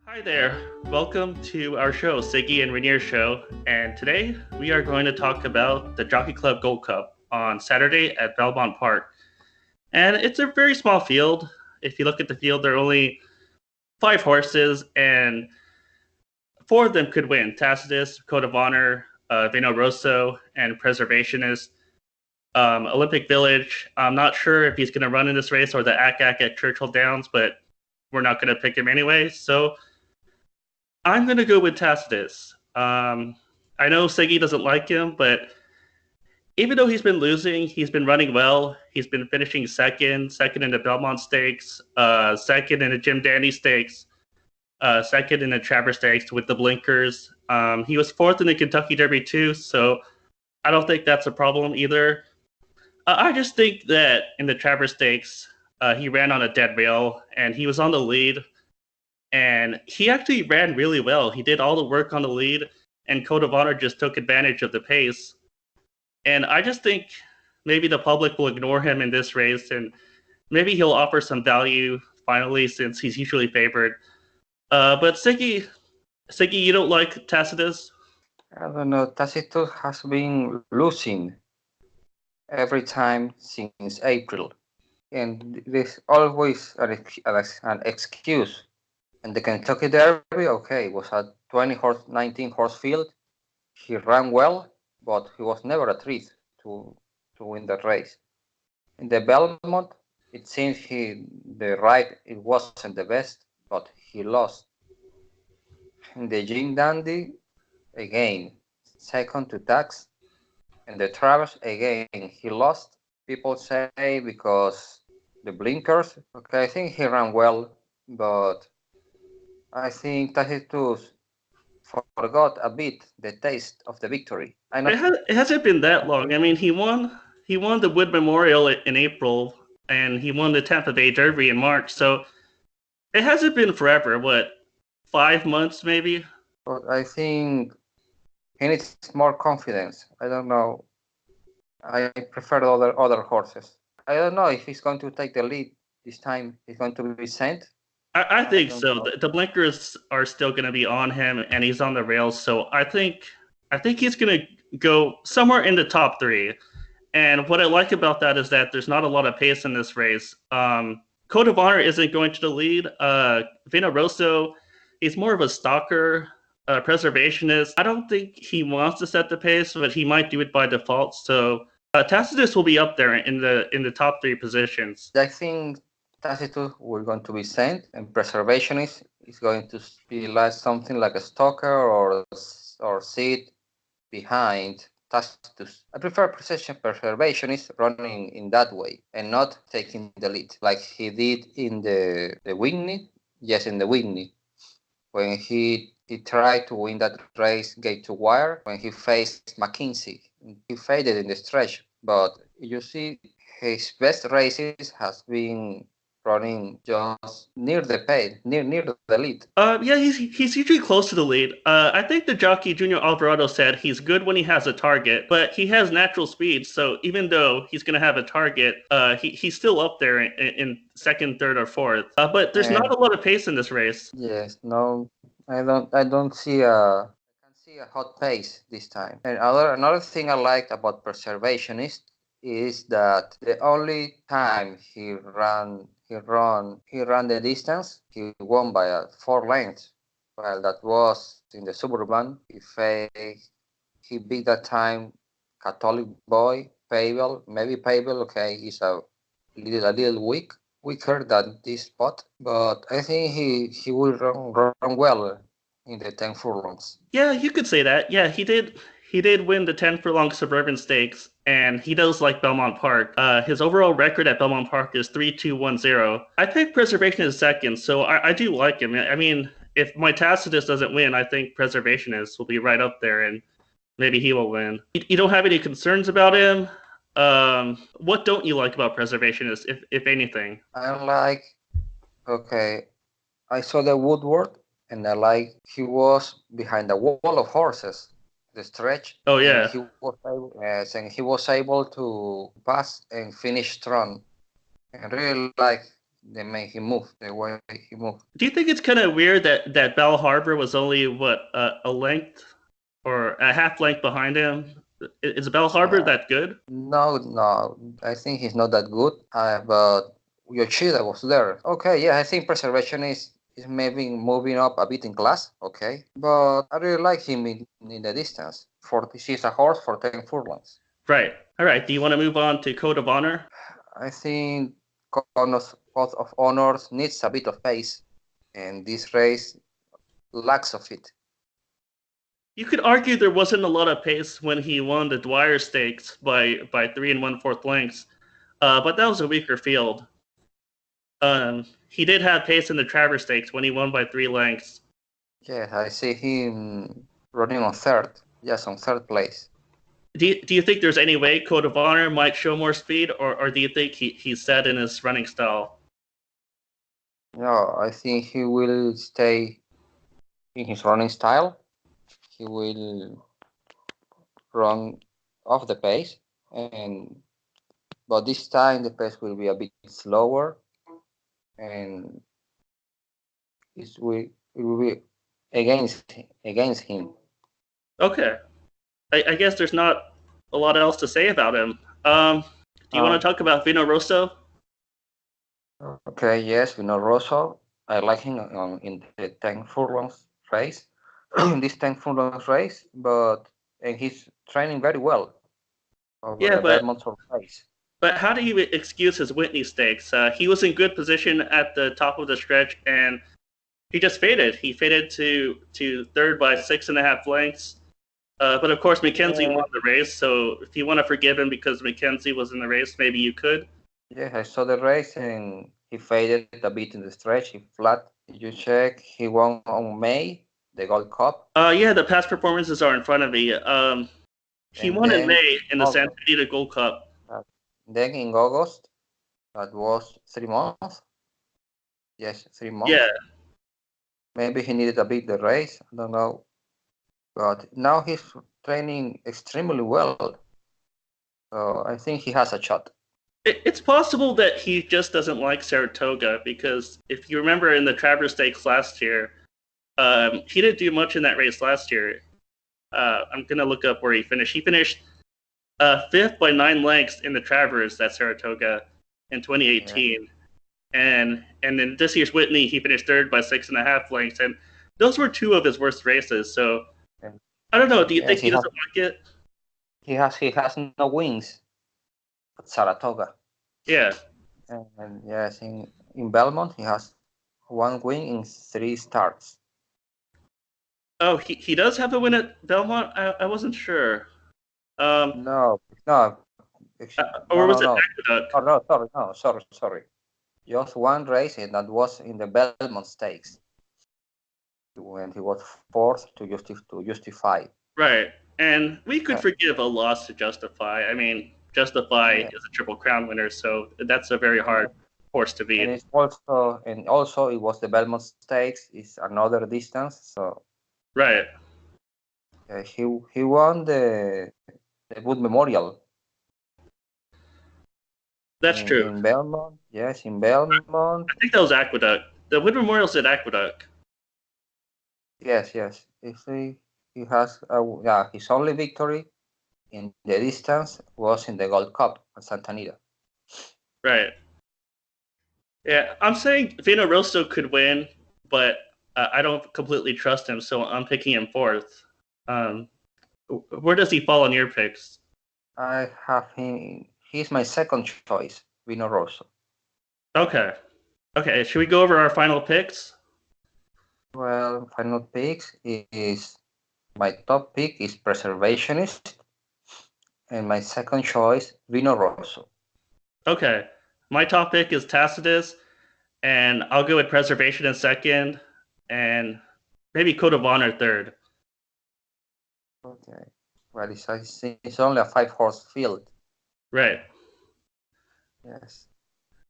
Hi there. Welcome to our show, Sigi and Reinier show. And today we are going to talk about the Jockey Club Gold Cup on Saturday at Belmont Park. And it's a very small field. If you look at the field, there are only five horses, and four of them could win: Tacitus, Code of Honor, Vino Rosso, and Preservationist. Olympic Village. I'm not sure if he's going to run in this race or the ACAC at Churchill Downs, but we're not going to pick him anyway. So I'm going to go with Tacitus. I know Sigi doesn't like him, but even though he's been losing, he's been running well. He's been finishing second in the Belmont Stakes, second in the Jim Dandy Stakes, second in the Travers Stakes with the blinkers. He was fourth in the Kentucky Derby too, so I don't think that's a problem either. I just think that in the Travers Stakes, he ran on a dead rail and he was on the lead. And he actually ran really well. He did all the work on the lead, and Code of Honor just took advantage of the pace. And I just think maybe the public will ignore him in this race, and maybe he'll offer some value finally, since he's usually favored. But Sigi, you don't like Tacitus? I don't know. Tacitus has been losing every time since April, and there's always an excuse. And the Kentucky Derby, okay, was a 19 horse field. He ran well, but he was never a threat to win the race. In the Belmont, it seems the ride it wasn't the best, but he lost. In the Jim Dandy, again, second to Tax. And the Travers, again, he lost. People say because the blinkers. Okay, I think he ran well, but I think Tacitus forgot a bit the taste of the victory. I know. It hasn't been that long. I mean, he won the Wood Memorial in April, and he won the Tampa Bay Derby in March. So it hasn't been forever. What, 5 months maybe? But I think he needs more confidence. I don't know. I prefer other horses. I don't know if he's going to take the lead this time. He's going to be sent. I I think don't so. know. The blinkers are still going to be on him, and he's on the rails. So I think he's going to go somewhere in the top three. And what I like about that is that there's not a lot of pace in this race. Code of Honor isn't going to the lead. Vino Rosso, he's more of a stalker, preservationist. I don't think he wants to set the pace, but he might do it by default. So Tacitus will be up there in the top three positions. I think Tacitus will going to be sent, and Preservationist is going to be like something like a stalker or sit behind Tacitus. I prefer Preservationist running in that way and not taking the lead like he did in the Whitney. Yes, in the Whitney, when he tried to win that race gate to wire when he faced McKinsey. He faded in the stretch, but you see his best races has been running just near the pay, near the lead. Yeah, he's usually close to the lead. I think the jockey Junior Alvarado said he's good when he has a target, but he has natural speed. So even though he's going to have a target, he's still up there in second, third, or fourth. But there's not a lot of pace in this race. Yes, no, I don't see a hot pace this time. And another thing I liked about Preservationist is that the only time he ran the distance, he won by 4 lengths. Well, that was in the Suburban. He beat that time Catholic Boy, Pavel. Maybe Pavel, okay, is a little weaker than this spot, but I think he will run well in the 10 furlongs. Yeah, you could say that. Yeah, he did. He did win the 10 furlong suburban stakes, and he does like Belmont Park. His overall record at Belmont Park is 3-2-1-0. I picked Preservation as second, so I do like him. I mean, if my Tacitus doesn't win, I think Preservationist will be right up there, and maybe he will win. You don't have any concerns about him? What don't you like about Preservationist, if anything? Okay, I saw the Woodward, and I like he was behind the wall of horses, the stretch. Oh yeah. And he was able to pass and finish strong. And really like they made him move the way he moved. Do you think it's kind of weird that Bell Harbor was only a length or a half length behind him? Is Bell Harbor Yeah. that good? No, I think he's not that good. But Yoshida was there. Okay, yeah, I think preservation is maybe moving up a bit in class. Okay, but I really like him in the distance. She's a horse for 10 furlongs. Right. All right. Do you want to move on to Code of Honor? I think Code of Honors needs a bit of pace, and this race lacks of it. You could argue there wasn't a lot of pace when he won the Dwyer Stakes by 3 1/4 lengths, but that was a weaker field. He did have pace in the Travers Stakes when he won by 3 lengths. Yeah, I see him running on third. Yes, on third place. Do you think there's any way Code of Honor might show more speed, or do you think he's set in his running style? No, I think he will stay in his running style. He will run off the pace, but this time the pace will be a bit slower, and it will be against him. Okay, I guess there's not a lot else to say about him. Do you want to talk about Vino Rosso? Okay, yes, Vino Rosso. I like him in the 10 furlongs race, in this 10 furlongs race, and he's training very well over Yeah, the Belmont race. but how do you excuse his Whitney Stakes? He was in good position at the top of the stretch, and he just faded. He faded to third by 6.5 lengths. But of course, Mackenzie won the race. So if you want to forgive him because Mackenzie was in the race, maybe you could. Yeah, I saw the race and he faded a bit in the stretch. He flat. You check. He won on May the Gold Cup. Yeah, the past performances are in front of me. He won in May in the Santa Anita Gold Cup. Then in August, that was 3 months. Yes, 3 months. Yeah. Maybe he needed a bit the race. I don't know. But now he's training extremely well. So I think he has a shot. It's possible that he just doesn't like Saratoga because if you remember in the Travers Stakes last year, he didn't do much in that race last year. I'm going to look up where he finished. He finished fifth by 9 lengths in the Travers at Saratoga in 2018. Yeah. And in this year's Whitney, he finished third by 6.5 lengths. And those were 2 of his worst races. So I don't know. Do you think he doesn't like it? He has no wins at Saratoga. Yeah. And yes, in Belmont, he has 1 win in 3 starts. Oh, he does have a win at Belmont? I wasn't sure. No. Or was it Aqueduct? Oh, no, sorry. Just 1 race, and that was in the Belmont Stakes when he was forced to justify. Right, and we could forgive a loss to Justify. I mean, Justify is a Triple Crown winner, so that's a very hard horse to beat. And it's also it was the Belmont Stakes. It's another distance, so right. He won the Wood Memorial. That's true. In Belmont, yes, in Belmont. I think that was Aqueduct. The Wood Memorial's at Aqueduct. Yes. He has his only victory in the distance was in the Gold Cup at Santa Anita. Right. Yeah, I'm saying Vino Rosso could win, but I don't completely trust him, so I'm picking him 4th. Where does he fall in your picks? I have him. He's my second choice, Vino Rosso. Okay. Should we go over our final picks? Well, final picks is my top pick is Preservationist, and my second choice, Vino Rosso. Okay. My top pick is Tacitus, and I'll go with Preservation in second, and maybe Code of Honor third. Okay. Well, it's only a 5-horse field. Right. Yes.